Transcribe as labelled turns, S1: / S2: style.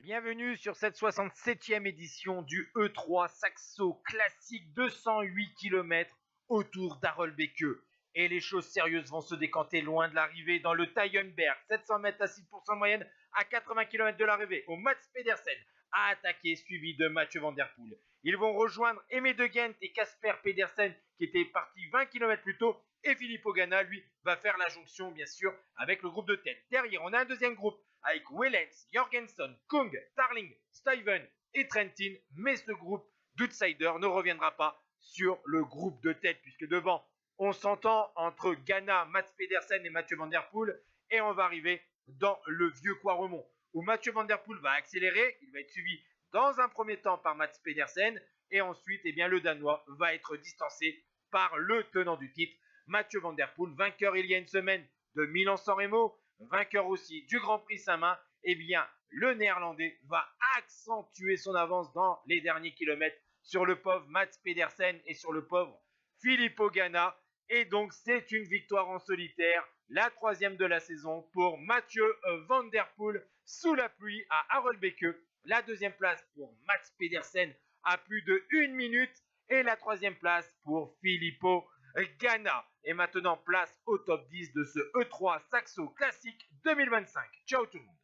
S1: Bienvenue sur cette 67e édition du E3 Saxo Classique 208 km autour d'Arolbeke. Et les choses sérieuses vont se décanter loin de l'arrivée dans le Taillenberg. 700 mètres à 6% de moyenne à 80 km de l'arrivée. Au Mats Pedersen a attaqué, suivi de Mathieu Van Der Poel. Ils vont rejoindre Aimé de Ghent et Casper Pedersen qui étaient partis 20 km plus tôt. Et Filippo Ganna, lui, va faire la jonction, bien sûr, avec le groupe de tête. Derrière, on a un deuxième groupe avec Wellens, Jorgensen, Kung, Tarling, Stuyven et Trentin. Mais ce groupe d'outsiders ne reviendra pas sur le groupe de tête, puisque devant, on s'entend entre Ganna, Mats Pedersen et Mathieu Van Der Poel. Et on va arriver dans le vieux Quaremont, où Mathieu Van Der Poel va accélérer. Il va être suivi dans un premier temps par Mats Pedersen. Et ensuite, le Danois va être distancé par le tenant du titre, Mathieu Van Der Poel, vainqueur il y a une semaine de Milan-San Remo, vainqueur aussi du Grand Prix Saint-Main. Le Néerlandais va accentuer son avance dans les derniers kilomètres sur le pauvre Mats Pedersen et sur le pauvre Filippo Ganna. Et donc c'est une victoire en solitaire, la 3e de la saison pour Mathieu Van Der Poel sous la pluie à Arolbeke. La 2e place pour Mats Pedersen à plus de 1 minute et la 3e place pour Filippo Ganna. Et maintenant, place au top 10 de ce E3 Saxo Classique 2025. Ciao tout le monde.